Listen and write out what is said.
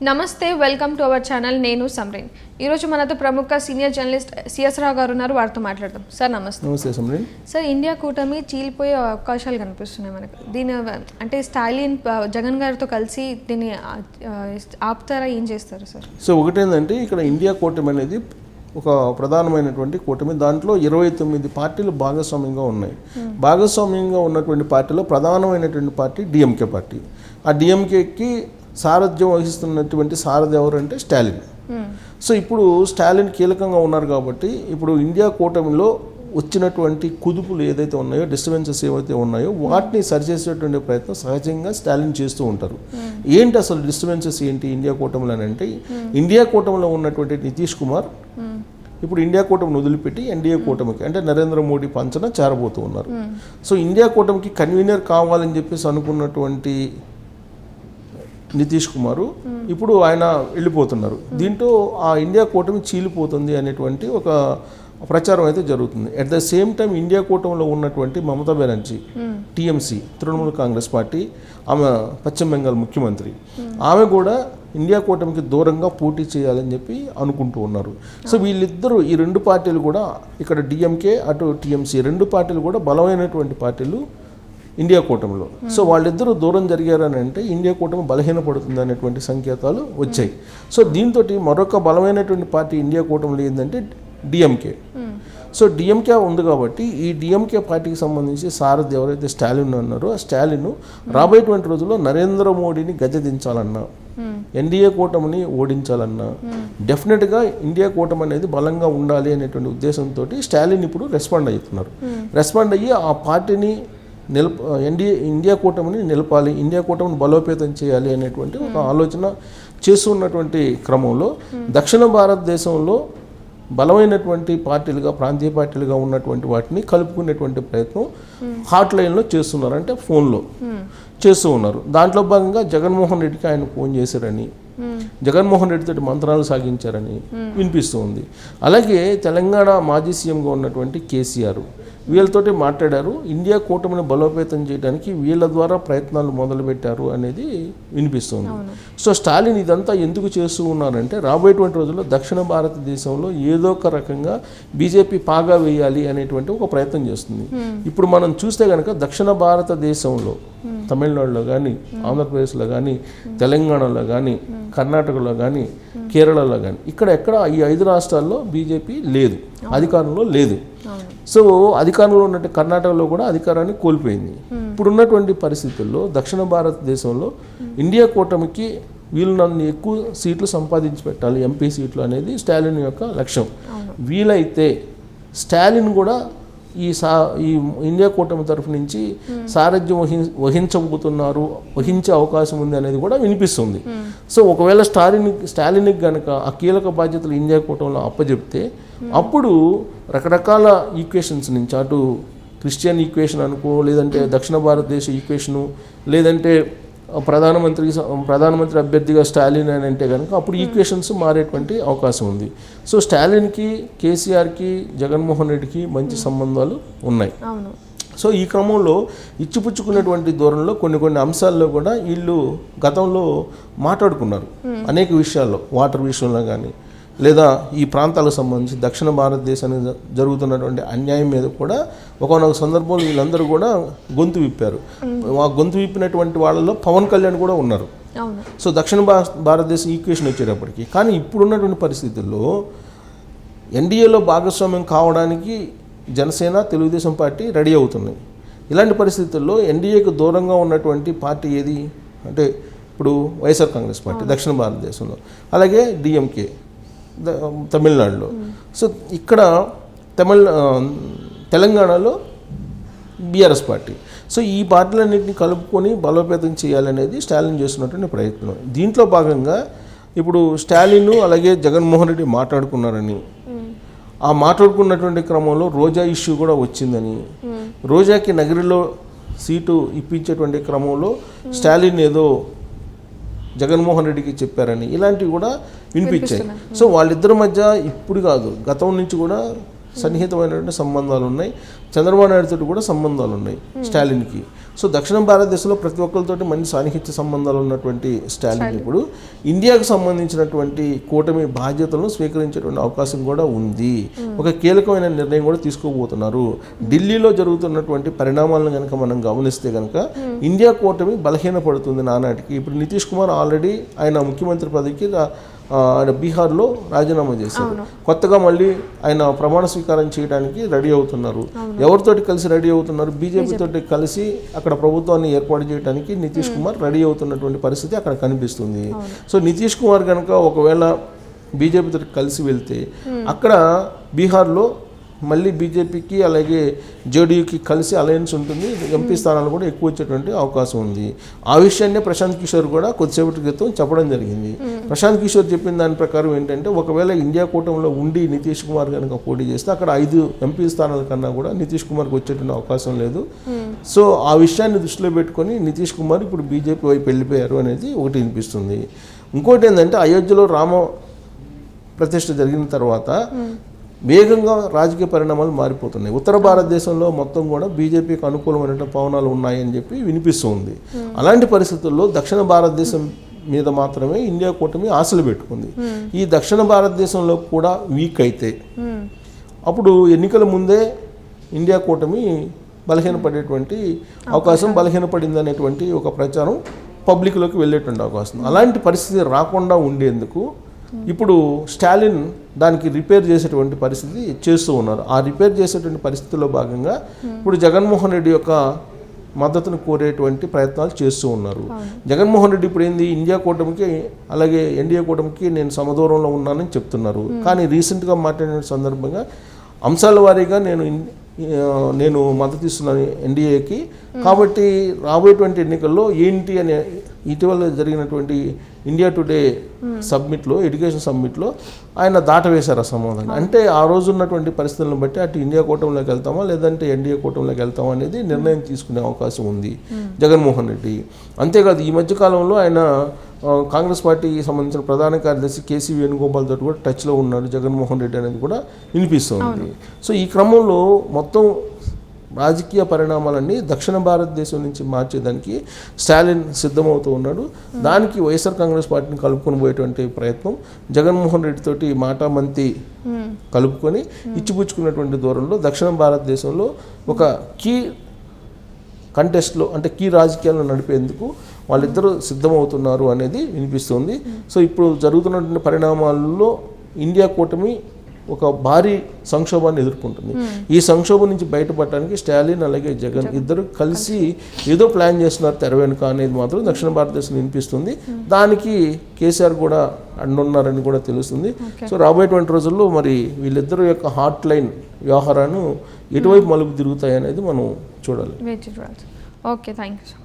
నమస్తే, welcome to our channel. నేను సమ్రీన్. ఈరోజు మనతో ప్రముఖ సీనియర్ జర్నలిస్ట్ సిఎస్ రావు గారు ఉన్నారు. వారితో మాట్లాడదాం. సార్ నమస్తే. నమస్తే సమ్రీన్. సార్, ఇండియా కూటమి చీలిపోయే అవకాశాలు కనిపిస్తున్నాయి మనకు. దీని అంటే స్టాలిన్ జగన్ గారితో కలిసి దీన్ని ఆపుతారా, ఏం చేస్తారు సార్? సో ఒకటేంటంటే ఇక్కడ ఇండియా కూటమి అనేది ఒక ప్రధానమైనటువంటి కూటమి. దాంట్లో 29 పార్టీలు భాగస్వామ్యంగా ఉన్నాయి. భాగస్వామ్యంగా ఉన్నటువంటి పార్టీలో ప్రధానమైనటువంటి పార్టీ డిఎంకే పార్టీ. ఆ డిఎంకేకి సారథ్యం వహిస్తున్నటువంటి సారథి ఎవరంటే స్టాలిన్. సో ఇప్పుడు స్టాలిన్ కీలకంగా ఉన్నారు కాబట్టి ఇప్పుడు ఇండియా కూటమిలో వచ్చినటువంటి కుదుపులు ఏదైతే ఉన్నాయో, డిస్టర్బెన్సెస్ ఏవైతే ఉన్నాయో వాటిని సరిచేసేటువంటి ప్రయత్నం సహజంగా స్టాలిన్ చేస్తూ ఉంటారు. ఏంటి అసలు డిస్టర్బెన్సెస్ ఏంటి ఇండియా కూటమిలో అంటే, ఇండియా కూటమిలో ఉన్నటువంటి నితీష్ కుమార్ ఇప్పుడు ఇండియా కూటమిని వదిలిపెట్టి ఎన్డీఏ కూటమికి అంటే నరేంద్ర మోడీ పంచన చేరబోతూ ఉన్నారు. సో ఇండియా కూటమికి కన్వీనర్ కావాలని చెప్పేసి అనుకున్నటువంటి నితీష్ కుమారు ఇప్పుడు ఆయన వెళ్ళిపోతున్నారు. దీంతో ఆ ఇండియా కూటమి చీలిపోతుంది అనేటువంటి ఒక ప్రచారం అయితే జరుగుతుంది. At the same time India కూటమిలో ఉన్నటువంటి మమతా బెనర్జీ టీఎంసీ, తృణమూల్ కాంగ్రెస్ పార్టీ, ఆమె పశ్చిమ బెంగాల్ ముఖ్యమంత్రి, ఆమె కూడా ఇండియా కూటమికి దూరంగా పోటీ చేయాలని చెప్పి అనుకుంటూ ఉన్నారు. సో వీళ్ళిద్దరూ ఈ రెండు పార్టీలు కూడా ఇక్కడ డిఎంకే అటు టీఎంసీ రెండు పార్టీలు కూడా బలమైనటువంటి పార్టీలు ఇండియా కూటమిలో. సో వాళ్ళిద్దరూ దూరం జరిగారని అంటే ఇండియా కూటమి బలహీనపడుతుంది అనేటువంటి సంకేతాలు వచ్చాయి. సో దీంతో మరొక బలమైనటువంటి పార్టీ ఇండియా కూటమిలో ఏంటంటే డిఎంకే. సో డిఎంకే ఉంది కాబట్టి ఈ డిఎంకే పార్టీకి సంబంధించి సారథి ఎవరైతే స్టాలిన్ ఉన్నారో ఆ స్టాలిన్ రాబోయేటువంటి రోజుల్లో నరేంద్ర మోడీని గద్దెదించాలన్నా, ఎన్డీఏ కూటమిని ఓడించాలన్నా డెఫినెట్గా ఇండియా కూటమి అనేది బలంగా ఉండాలి అనేటువంటి ఉద్దేశంతో స్టాలిన్ ఇప్పుడు రెస్పాండ్ అవుతున్నారు. రెస్పాండ్ అయ్యి ఆ పార్టీని ఇండియా కూటమిని నిలపాలి, ఇండియా కూటమిని బలోపేతం చేయాలి అనేటువంటి ఒక ఆలోచన చేస్తున్నటువంటి క్రమంలో దక్షిణ భారతదేశంలో బలమైనటువంటి పార్టీలుగా, ప్రాంతీయ పార్టీలుగా ఉన్నటువంటి వాటిని కలుపుకునేటువంటి ప్రయత్నం హాట్ లైన్లో చేస్తున్నారు, అంటే ఫోన్లో చేస్తూ ఉన్నారు. దాంట్లో భాగంగా జగన్మోహన్ రెడ్డికి ఆయన ఫోన్ చేశారని, జగన్మోహన్ రెడ్డితో మంత్రాలు సాగించారని వినిపిస్తూ ఉంది. అలాగే తెలంగాణ మాజీ సీఎంగా ఉన్నటువంటి కేసీఆర్ వీళ్ళతోటి మాట్లాడారు, ఇండియా కూటమిని బలోపేతం చేయడానికి వీళ్ళ ద్వారా ప్రయత్నాలు మొదలుపెట్టారు అనేది వినిపిస్తుంది. సో స్టాలిన్ ఇదంతా ఎందుకు చేస్తూ ఉన్నారంటే రాబోయేటువంటి రోజుల్లో దక్షిణ భారతదేశంలో ఏదో ఒక రకంగా బీజేపీ పాగా వేయాలి అనేటువంటి ఒక ప్రయత్నం చేస్తుంది. ఇప్పుడు మనం చూస్తే కనుక దక్షిణ భారతదేశంలో తమిళనాడులో కానీ, ఆంధ్రప్రదేశ్లో కానీ, తెలంగాణలో కానీ, కర్ణాటకలో కానీ, కేరళలో కానీ ఎక్కడ ఈ 5 రాష్ట్రాల్లో బీజేపీ లేదు, అధికారంలో లేదు. సో అధికారంలో ఉన్నట్టు కర్ణాటకలో కూడా అధికారాన్ని కోల్పోయింది. ఇప్పుడున్నటువంటి పరిస్థితుల్లో దక్షిణ భారతదేశంలో ఇండియా కూటమికి వీళ్ళని ఎక్కువ సీట్లు సంపాదించి పెట్టాలి, ఎంపీ సీట్లు అనేది స్టాలిన్ యొక్క లక్ష్యం. వీలైతే స్టాలిన్ కూడా ఈ ఇండియా కూటమి తరఫు నుంచి సారథ్యం వహించే అవకాశం ఉంది అనేది కూడా వినిపిస్తుంది. సో ఒకవేళ స్టాలిన్కి కనుక ఆ కీలక బాధ్యతలు ఇండియా కూటమిలో అప్పచెప్తే అప్పుడు రకరకాల ఈక్వేషన్స్ నుంచి అటు క్రిస్టియన్ ఈక్వేషన్ అనుకో, లేదంటే దక్షిణ భారతదేశ ఈక్వేషను, లేదంటే ప్రధానమంత్రి అభ్యర్థిగా స్టాలిన్ అని అంటే కనుక అప్పుడు ఈక్వేషన్స్ మారేటువంటి అవకాశం ఉంది. సో స్టాలిన్కి, కేసీఆర్కి, జగన్మోహన్ రెడ్డికి మంచి సంబంధాలు ఉన్నాయి. సో ఈ క్రమంలో ఇచ్చిపుచ్చుకున్నటువంటి దూరంలో కొన్ని అంశాల్లో కూడా వీళ్ళు గతంలో మాట్లాడుకున్నారు అనేక విషయాల్లో, వాటర్ విషయంలో కానీ, లేదా ఈ ప్రాంతాలకు సంబంధించి దక్షిణ భారతదేశానికి జరుగుతున్నటువంటి అన్యాయం మీద కూడా ఒకనొక సందర్భంలో వీళ్ళందరూ కూడా గొంతు విప్పారు. ఆ గొంతు విప్పినటువంటి వాళ్ళలో పవన్ కళ్యాణ్ కూడా ఉన్నారు. సో దక్షిణ భారతదేశం ఈక్వేషన్ వచ్చేటప్పటికి. కానీ ఇప్పుడున్నటువంటి పరిస్థితుల్లో ఎన్డీఏలో భాగస్వామ్యం కావడానికి జనసేన, తెలుగుదేశం పార్టీ రెడీ అవుతున్నాయి. ఇలాంటి పరిస్థితుల్లో ఎన్డీఏకు దూరంగా ఉన్నటువంటి పార్టీ ఏది అంటే ఇప్పుడు వైఎస్ఆర్ కాంగ్రెస్ పార్టీ దక్షిణ భారతదేశంలో, అలాగే డిఎంకే తమిళనాడులో, సో ఇక్కడ తెలంగాణలో బీఆర్ఎస్ పార్టీ. సో ఈ పార్టీలన్నింటినీ కలుపుకొని బలోపేతం చేయాలనేది స్టాలిన్ చేస్తున్నటువంటి ప్రయత్నం. దీంట్లో భాగంగా ఇప్పుడు స్టాలిన్ అలాగే జగన్మోహన్ రెడ్డి మాట్లాడుకున్నారని, ఆ మాట్లాడుకున్నటువంటి క్రమంలో రోజా ఇష్యూ కూడా వచ్చిందని, రోజాకి నగరిలో సీటు ఇప్పించేటువంటి క్రమంలో స్టాలిన్ ఏదో జగన్మోహన్ రెడ్డికి చెప్పారని ఇలాంటివి కూడా వినిపించాయి. సో వాళ్ళిద్దరి మధ్య ఇప్పుడు కాదు, గతం నుంచి కూడా సన్నిహితమైనటువంటి సంబంధాలు ఉన్నాయి. చంద్రబాబు నాయుడుతో కూడా సంబంధాలు ఉన్నాయి స్టాలిన్కి. సో దక్షిణ భారతదేశంలో ప్రతి ఒక్కరితోటి మంచి సాన్నిహిత్య సంబంధాలు ఉన్నటువంటి స్టాలిన్ ఇప్పుడు ఇండియాకు సంబంధించినటువంటి కూటమి బాధ్యతలను స్వీకరించేటువంటి అవకాశం కూడా ఉంది. ఒక కీలకమైన నిర్ణయం కూడా తీసుకోబోతున్నారు. ఢిల్లీలో జరుగుతున్నటువంటి పరిణామాలను కనుక మనం గమనిస్తే కనుక ఇండియా కూటమి బలహీనపడుతుంది నానాటికి. ఇప్పుడు నితీష్ కుమార్ ఆల్రెడీ ఆయన ముఖ్యమంత్రి పదవికి ఆయన బీహార్లో రాజీనామా చేశారు. కొత్తగా మళ్ళీ ఆయన ప్రమాణ స్వీకారం చేయడానికి రెడీ అవుతున్నారు. ఎవరితోటి కలిసి రెడీ అవుతున్నారు? బీజేపీ తోటి కలిసి అక్కడ ప్రభుత్వాన్ని ఏర్పాటు చేయడానికి నితీష్ కుమార్ రెడీ అవుతున్నటువంటి పరిస్థితి అక్కడ కనిపిస్తుంది. సో నితీష్ కుమార్ కనుక ఒకవేళ బీజేపీతో కలిసి వెళ్తే అక్కడ బీహార్లో మళ్ళీ బీజేపీకి అలాగే జేడీయూకి కలిసి అలయన్స్ ఉంటుంది. ఎంపీ స్థానాలు కూడా ఎక్కువ వచ్చేటువంటి అవకాశం ఉంది. ఆ విషయాన్నే ప్రశాంత్ కిషోర్ కూడా కొద్దిసేపటి క్రితం చెప్పడం జరిగింది. ప్రశాంత్ కిషోర్ చెప్పిన దాని ప్రకారం ఏంటంటే ఒకవేళ ఇండియా కూటమిలో ఉండి నితీష్ కుమార్ కనుక పోటీ చేస్తే అక్కడ 5 ఎంపీ స్థానాల కన్నా కూడా నితీష్ కుమార్కి వచ్చేటువంటి అవకాశం లేదు. సో ఆ విషయాన్ని దృష్టిలో పెట్టుకొని నితీష్ కుమార్ ఇప్పుడు బీజేపీ వైపు వెళ్ళిపోయారు అనేది ఒకటి వినిపిస్తుంది. ఇంకోటి ఏంటంటే అయోధ్యలో రామ ప్రతిష్ఠ జరిగిన తర్వాత వేగంగా రాజకీయ పరిణామాలు మారిపోతున్నాయి. ఉత్తర భారతదేశంలో మొత్తం కూడా బీజేపీకి అనుకూలమైన పవనాలు ఉన్నాయని చెప్పి వినిపిస్తుంది. అలాంటి పరిస్థితుల్లో దక్షిణ భారతదేశం మీద మాత్రమే ఇండియా కూటమి ఆశలు పెట్టుకుంది. ఈ దక్షిణ భారతదేశంలో కూడా వీక్ అయితే అప్పుడు ఎన్నికల ముందే ఇండియా కూటమి బలహీనపడేటువంటి అవకాశం, బలహీనపడింది అనేటువంటి ఒక ప్రచారం పబ్లిక్లోకి వెళ్ళేటువంటి అవకాశం. అలాంటి పరిస్థితి రాకుండా ఉండేందుకు ఇప్పుడు స్టాలిన్ దానికి రిపేర్ చేసేటువంటి పరిస్థితి చేస్తూ ఉన్నారు. ఆ రిపేర్ చేసేటువంటి పరిస్థితుల్లో భాగంగా ఇప్పుడు జగన్మోహన్ రెడ్డి యొక్క మద్దతును కోరేటువంటి ప్రయత్నాలు చేస్తూ ఉన్నారు. జగన్మోహన్ రెడ్డి ఇప్పుడు ఏంది ఇండియా కూటమికి అలాగే ఎన్డీఏ కూటమికి నేను సమదూరంలో ఉన్నానని చెప్తున్నారు. కానీ రీసెంట్గా మాట్లాడిన సందర్భంగా అంశాల వారీగా నేను మద్దతు ఇస్తున్నాను ఎన్డీఏకి, కాబట్టి రాబోయేటువంటి ఎన్నికల్లో ఏంటి అనే ఇటీవల జరిగినటువంటి ఇండియా టుడే సబ్మిట్లో, ఎడ్యుకేషన్ సబ్మిట్లో ఆయన దాటవేశారు ఆ సమాధానం. అంటే ఆ రోజు ఉన్నటువంటి పరిస్థితులను బట్టి అటు ఇండియా కూటమిలోకి వెళ్తామా లేదంటే ఎన్డీఏ కూటమిలోకి వెళ్తామా అనేది నిర్ణయం తీసుకునే అవకాశం ఉంది జగన్మోహన్ రెడ్డి. అంతేకాదు ఈ మధ్యకాలంలో ఆయన కాంగ్రెస్ పార్టీకి సంబంధించిన ప్రధాన కార్యదర్శి కేసీ వేణుగోపాల్ తోటి కూడా టచ్లో ఉన్నాడు జగన్మోహన్ రెడ్డి అనేది కూడా వినిపిస్తుంది. సో ఈ క్రమంలో మొత్తం రాజకీయ పరిణామాలన్నీ దక్షిణ భారతదేశం నుంచి మార్చేదానికి స్టాలిన్ సిద్ధమవుతూ ఉన్నాడు. దానికి వైఎస్ఆర్ కాంగ్రెస్ పార్టీని కలుపుకొని పోయేటువంటి ప్రయత్నం జగన్మోహన్ రెడ్డి తోటి మాటామంతి కలుపుకొని ఇచ్చిపుచ్చుకున్నటువంటి దూరంలో దక్షిణ భారతదేశంలో ఒక కీ కంటెస్ట్లో అంటే కీ రాజకీయాలను నడిపేందుకు వాళ్ళిద్దరూ సిద్ధమవుతున్నారు అనేది వినిపిస్తుంది. సో ఇప్పుడు జరుగుతున్నటువంటి పరిణామాల్లో ఇండియా కూటమి ఒక భారీ సంక్షోభాన్ని ఎదుర్కొంటుంది. ఈ సంక్షోభం నుంచి బయటపడటానికి స్టాలిన్ అలాగే జగన్ ఇద్దరు కలిసి ఏదో ప్లాన్ చేస్తున్నారు తెర వెనుక అనేది మాత్రం దక్షిణ భారతదేశం వినిపిస్తుంది. దానికి కేసీఆర్ కూడా అండున్నారని కూడా తెలుస్తుంది. సో రాబోయేటువంటి రోజుల్లో మరి వీళ్ళిద్దరు యొక్క హాట్ లైన్ వ్యవహారాన్ని ఎటువైపు మలుపు తిరుగుతాయి అనేది మనం చూడాలి. Okay, thank you.